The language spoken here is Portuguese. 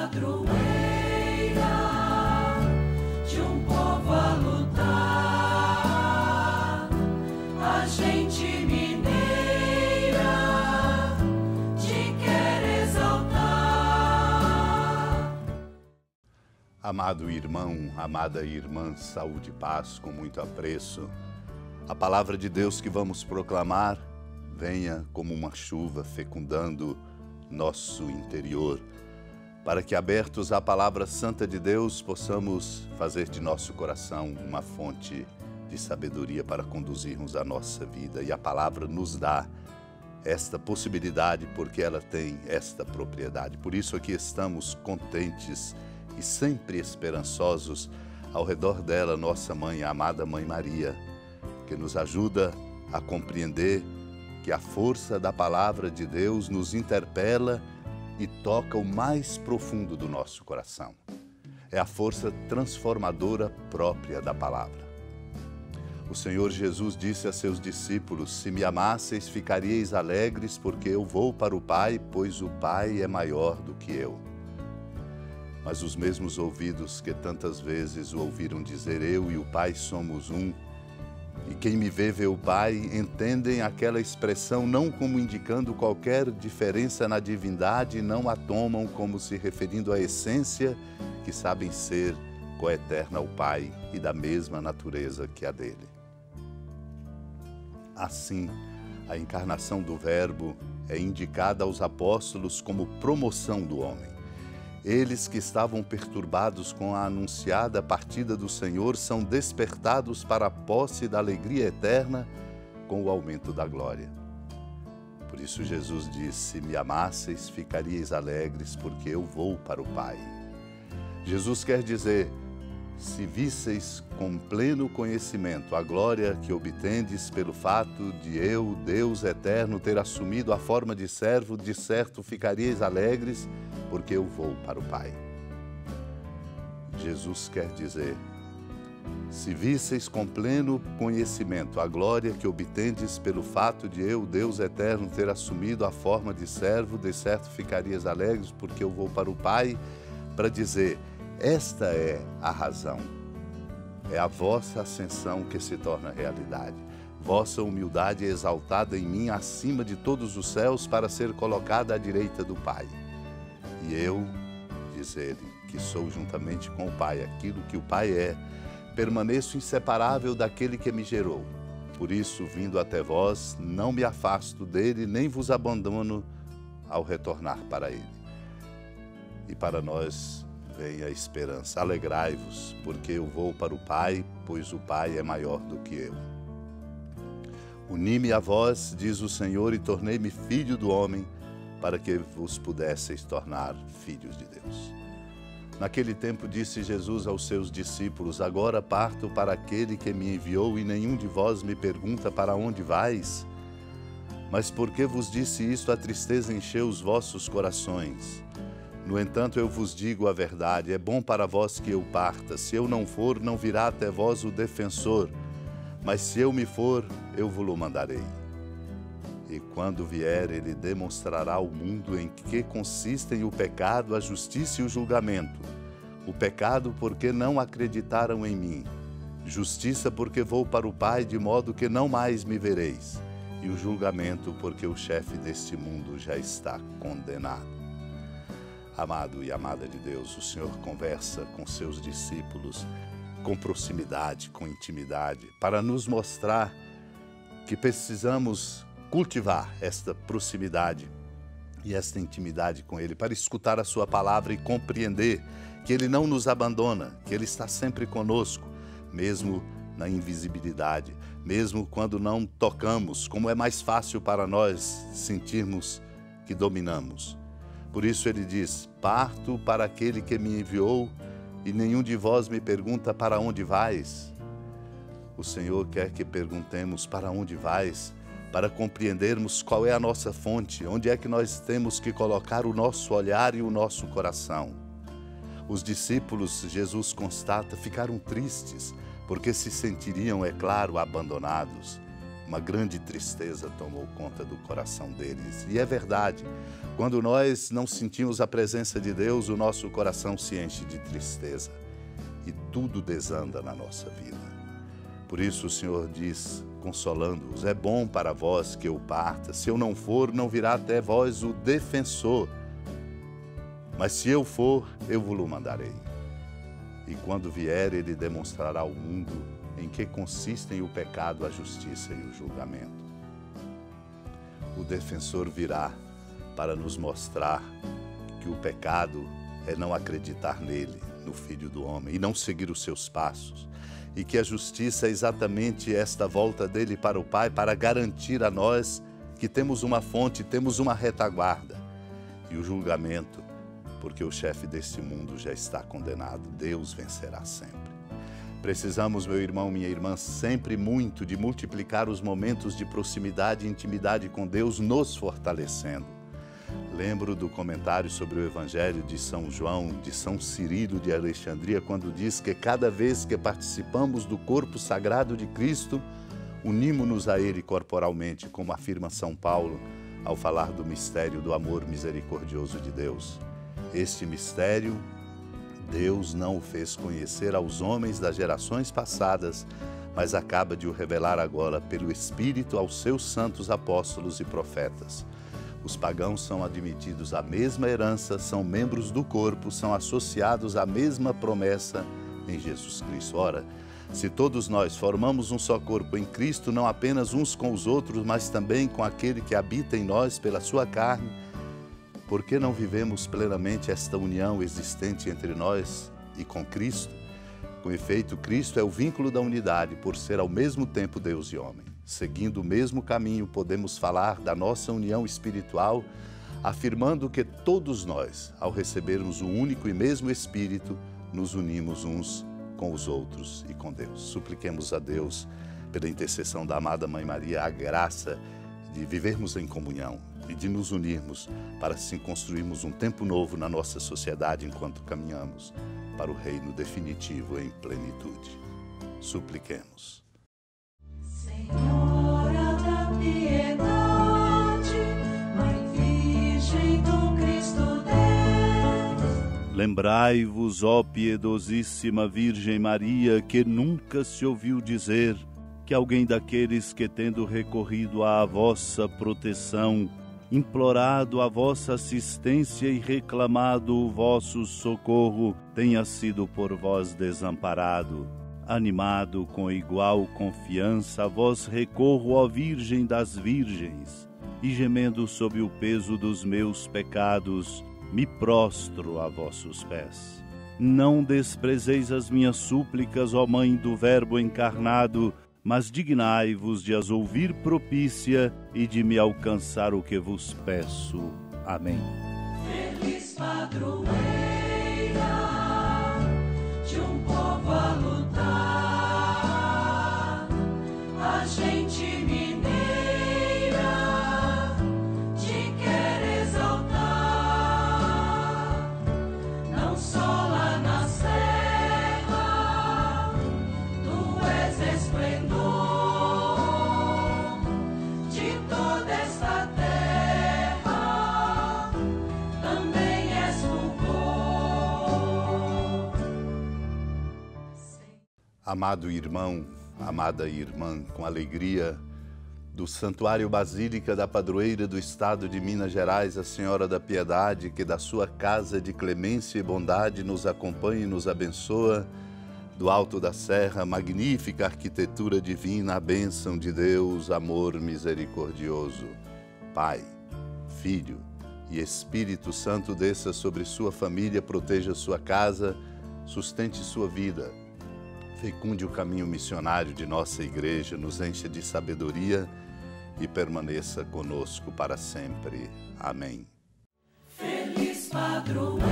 padroeira de um povo a lutar, a gente mineira te quer exaltar. Amado irmão, amada irmã, saúde e paz com muito apreço. A palavra de Deus que vamos proclamar venha como uma chuva fecundando nosso interior, para que, abertos à palavra santa de Deus, possamos fazer de nosso coração uma fonte de sabedoria para conduzirmos a nossa vida. E a palavra nos dá esta possibilidade, porque ela tem esta propriedade. Por isso aqui estamos contentes e sempre esperançosos ao redor dela, nossa mãe, a amada Mãe Maria, que nos ajuda a compreender que a força da palavra de Deus nos interpela e toca o mais profundo do nosso coração. É a força transformadora própria da palavra. O Senhor Jesus disse a seus discípulos: se me amasseis, ficaríeis alegres, porque eu vou para o Pai, pois o Pai é maior do que eu. Mas os mesmos ouvidos que tantas vezes o ouviram dizer: eu e o Pai somos um, e quem me vê o Pai, entendem aquela expressão não como indicando qualquer diferença na divindade, não a tomam como se referindo à essência, que sabem ser coeterna ao Pai e da mesma natureza que a dele. Assim, a encarnação do Verbo é indicada aos apóstolos como promoção do homem. Eles que estavam perturbados com a anunciada partida do Senhor são despertados para a posse da alegria eterna com o aumento da glória. Por isso Jesus disse: se me amasseis, ficaríeis alegres, porque eu vou para o Pai. Jesus quer dizer: se visseis com pleno conhecimento a glória que obtendes pelo fato de eu, Deus eterno, ter assumido a forma de servo, de certo ficaríeis alegres, porque eu vou para o Pai. Jesus quer dizer: se visseis com pleno conhecimento a glória que obtendes pelo fato de eu, Deus eterno, ter assumido a forma de servo, de certo ficarias alegres, porque eu vou para o Pai, para dizer: esta é a razão. É a vossa ascensão que se torna realidade. Vossa humildade é exaltada em mim acima de todos os céus para ser colocada à direita do Pai. E eu, diz ele, que sou juntamente com o Pai aquilo que o Pai é, permaneço inseparável daquele que me gerou. Por isso, vindo até vós, não me afasto dele, nem vos abandono ao retornar para ele. E para nós vem a esperança: alegrai-vos, porque eu vou para o Pai, pois o Pai é maior do que eu. Uni-me a vós, diz o Senhor, e tornei-me filho do homem, para que vos pudesseis tornar filhos de Deus. Naquele tempo disse Jesus aos seus discípulos: agora parto para aquele que me enviou, e nenhum de vós me pergunta: para onde vais? Mas porque vos disse isto, a tristeza encheu os vossos corações. No entanto, eu vos digo a verdade: é bom para vós que eu parta. Se eu não for, não virá até vós o defensor. Mas se eu me for, eu vos-lo mandarei. E quando vier, ele demonstrará ao mundo em que consistem o pecado, a justiça e o julgamento. O pecado, porque não acreditaram em mim. Justiça, porque vou para o Pai, de modo que não mais me vereis. E o julgamento, porque o chefe deste mundo já está condenado. Amado e amada de Deus, o Senhor conversa com seus discípulos com proximidade, com intimidade, para nos mostrar que precisamos cultivar esta proximidade e esta intimidade com Ele, para escutar a sua palavra e compreender que Ele não nos abandona, que Ele está sempre conosco, mesmo na invisibilidade, mesmo quando não tocamos, como é mais fácil para nós sentirmos que dominamos. Por isso ele diz: parto para aquele que me enviou, e nenhum de vós me pergunta: para onde vais? O Senhor quer que perguntemos: para onde vais? Para compreendermos qual é a nossa fonte, onde é que nós temos que colocar o nosso olhar e o nosso coração. Os discípulos, Jesus constata, ficaram tristes, porque se sentiriam, é claro, abandonados. uma grande tristeza tomou conta do coração deles. E é verdade, quando nós não sentimos a presença de Deus, o nosso coração se enche de tristeza e tudo desanda na nossa vida. Por isso o Senhor diz, consolando-os, é bom para vós que eu parta, se eu não for, não virá até vós o defensor, mas se eu for, eu vos mandarei. E quando vier, ele demonstrará ao mundo em que consistem o pecado, a justiça e o julgamento. O defensor virá para nos mostrar que o pecado é não acreditar nele, no Filho do Homem, e não seguir os seus passos, e que a justiça é exatamente esta volta dele para o Pai, para garantir a nós que temos uma fonte, temos uma retaguarda, e o julgamento, porque o chefe deste mundo já está condenado. Deus vencerá sempre. Precisamos, meu irmão, minha irmã, sempre muito de multiplicar os momentos de proximidade e intimidade com Deus, nos fortalecendo. Lembro do comentário sobre o Evangelho de São João, de São Cirilo de Alexandria, quando diz que cada vez que participamos do corpo sagrado de Cristo, unimos-nos a Ele corporalmente, como afirma São Paulo ao falar do mistério do amor misericordioso de Deus. Este mistério, Deus não o fez conhecer aos homens das gerações passadas, mas acaba de o revelar agora pelo Espírito aos seus santos apóstolos e profetas. Os pagãos são admitidos à mesma herança, são membros do corpo, são associados à mesma promessa em Jesus Cristo. Ora, se todos nós formamos um só corpo em Cristo, não apenas uns com os outros, mas também com aquele que habita em nós pela sua carne, por que não vivemos plenamente esta união existente entre nós e com Cristo? Com efeito, Cristo é o vínculo da unidade, por ser ao mesmo tempo Deus e homem. Seguindo o mesmo caminho, podemos falar da nossa união espiritual, afirmando que todos nós, ao recebermos o único e mesmo Espírito, nos unimos uns com os outros e com Deus. Supliquemos a Deus, pela intercessão da amada Mãe Maria, a graça de vivermos em comunhão e de nos unirmos para assim construirmos um tempo novo na nossa sociedade enquanto caminhamos para o reino definitivo em plenitude. Supliquemos. Senhora da piedade, Mãe Virgem do Cristo Deus. Lembrai-vos, ó piedosíssima Virgem Maria, que nunca se ouviu dizer que alguém daqueles que, tendo recorrido à vossa proteção, implorado a vossa assistência e reclamado o vosso socorro, tenha sido por vós desamparado. Animado com igual confiança, a vós recorro, ó Virgem das Virgens, e gemendo sob o peso dos meus pecados, me prostro a vossos pés. Não desprezeis as minhas súplicas, ó Mãe do Verbo encarnado, mas dignai-vos de as ouvir propícia e de me alcançar o que vos peço. Amém. Feliz padroeira de um povo a lutar, a gente mineira te quer exaltar, não só lá na serra, tu és esplendor de toda esta terra, também és fulgor. Amado irmão, amada irmã, com alegria do Santuário Basílica da Padroeira do Estado de Minas Gerais, a Senhora da Piedade, que da sua casa de clemência e bondade nos acompanha e nos abençoa, do alto da serra, magnífica arquitetura divina, a bênção de Deus, amor misericordioso. Pai, Filho e Espírito Santo desça sobre sua família, proteja sua casa, sustente sua vida, fecunde o caminho missionário de nossa igreja, nos encha de sabedoria e permaneça conosco para sempre. Amém. Feliz padroeira